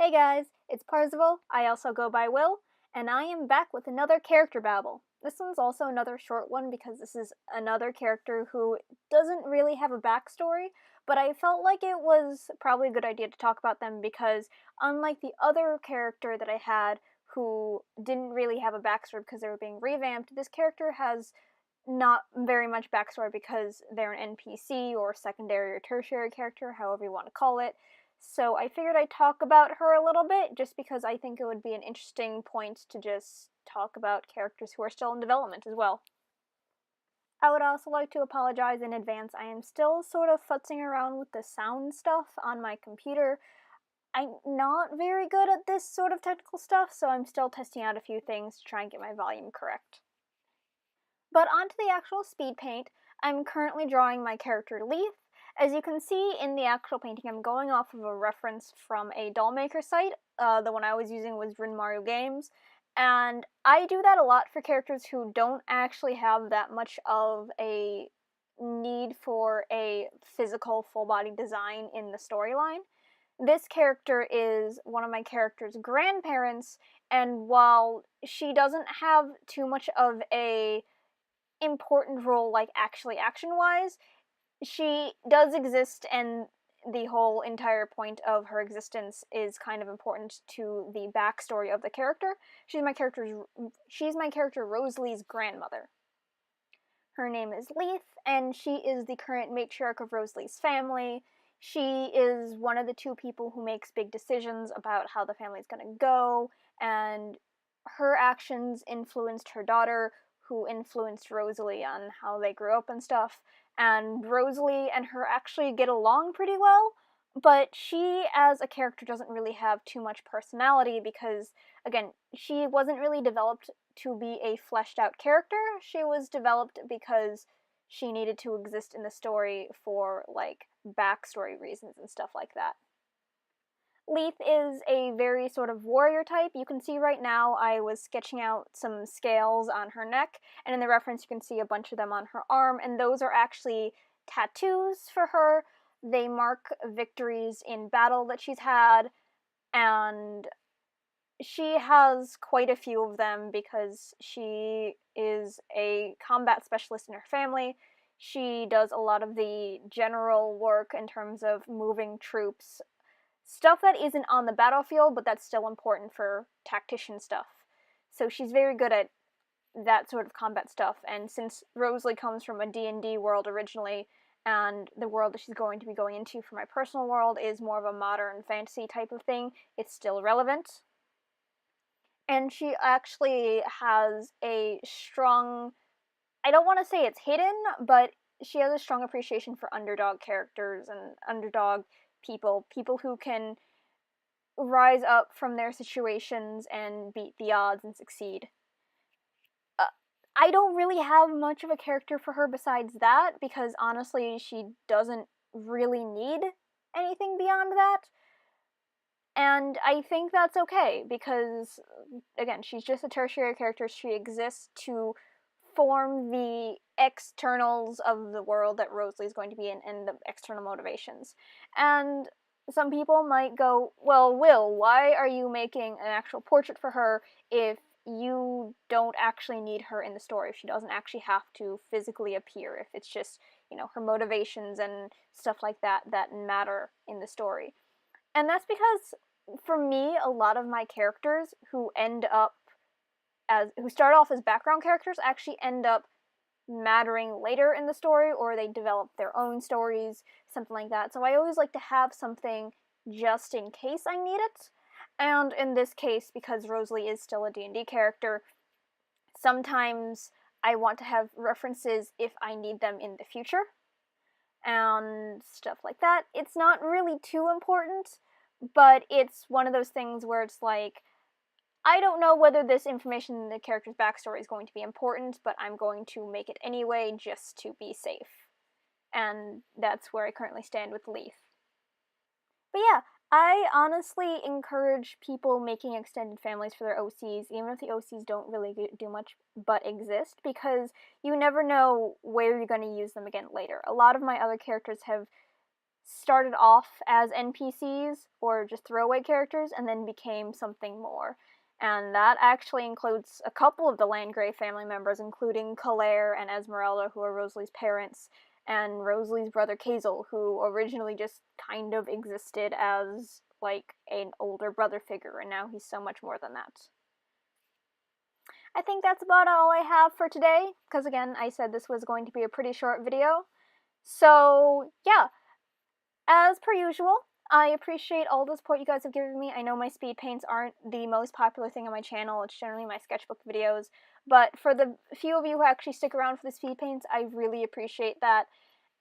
Hey guys, it's Parzival, I also go by Will, and I am back with another character babble. This one's also another short one because this is another character who doesn't really have a backstory, but I felt like it was probably a good idea to talk about them because unlike the other character that I had who didn't really have a backstory because they were being revamped, this character has not very much backstory because they're an NPC or secondary or tertiary character, however you want to call it. So I figured I'd talk about her a little bit just because I think it would be an interesting point to just talk about characters who are still in development as well. I would also like to apologize in advance. I am still sort of futzing around with the sound stuff on my computer. I'm not very good at this sort of technical stuff, so I'm still testing out a few things to try and get my volume correct. But onto the actual speed paint, I'm currently drawing my character Lethe. As you can see in the actual painting, I'm going off of a reference from a dollmaker site. The one I was using was Rin Mario Games, and I do that a lot for characters who don't actually have that much of a need for a physical full body design in the storyline. This character is one of my character's grandparents, and while she doesn't have too much of a important role, like actually action-wise, she does exist, and the whole entire point of her existence is kind of important to the backstory of the character. She's my character Rosalie's grandmother. Her name is Lethe, and she is the current matriarch of Rosalie's family. She is one of the two people who makes big decisions about how the family's gonna go, and her actions influenced her daughter, who influenced Rosalie on how they grew up and stuff. And Rosalie and her actually get along pretty well, but she as a character doesn't really have too much personality because, again, she wasn't really developed to be a fleshed out character. She was developed because she needed to exist in the story for, like, backstory reasons and stuff like that. Lethe is a very sort of warrior type. You can see right now I was sketching out some scales on her neck, and in the reference you can see a bunch of them on her arm, and those are actually tattoos for her. They mark victories in battle that she's had, and she has quite a few of them because she is a combat specialist in her family. She does a lot of the general work in terms of moving troops, stuff that isn't on the battlefield, but that's still important for tactician stuff. So she's very good at that sort of combat stuff, and since Rosalie comes from a D&D world originally, and the world that she's going to be going into for my personal world is more of a modern fantasy type of thing, it's still relevant. And she actually has a strong, I don't want to say it's hidden, but she has a strong appreciation for underdog characters and underdog people who can rise up from their situations and beat the odds and succeed. I don't really have much of a character for her besides that, because honestly, she doesn't really need anything beyond that. And I think that's okay, because, again, she's just a tertiary character. She exists to form the externals of the world that Rosalie's going to be in, and the external motivations. And some people might go, well, Will, why are you making an actual portrait for her if you don't actually need her in the story, if she doesn't actually have to physically appear, if it's just, her motivations and stuff like that that matter in the story? And that's because, for me, a lot of my characters who start off as background characters actually end up mattering later in the story, or they develop their own stories, something like that. So I always like to have something just in case I need it. And in this case, because Rosalie is still a D&D character, sometimes I want to have references if I need them in the future, and stuff like that. It's not really too important, but it's one of those things where it's like, I don't know whether this information in the character's backstory is going to be important, but I'm going to make it anyway just to be safe. And that's where I currently stand with Lethe. But yeah, I honestly encourage people making extended families for their OCs, even if the OCs don't really do much but exist, because you never know where you're going to use them again later. A lot of my other characters have started off as NPCs or just throwaway characters and then became something more. And that actually includes a couple of the Landgrave family members, including Claire and Esmeralda, who are Rosalie's parents, and Rosalie's brother Kazel, who originally just kind of existed as like an older brother figure, and now he's so much more than that. I think that's about all I have for today, because again, I said this was going to be a pretty short video. So, yeah, as per usual, I appreciate all the support you guys have given me. I know my speed paints aren't the most popular thing on my channel, it's generally my sketchbook videos, but for the few of you who actually stick around for the speed paints, I really appreciate that.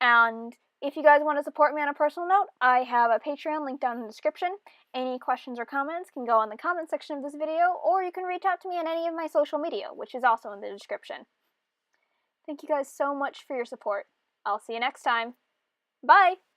And if you guys want to support me on a personal note, I have a Patreon link down in the description. Any questions or comments can go in the comment section of this video, or you can reach out to me on any of my social media, which is also in the description. Thank you guys so much for your support. I'll see you next time. Bye!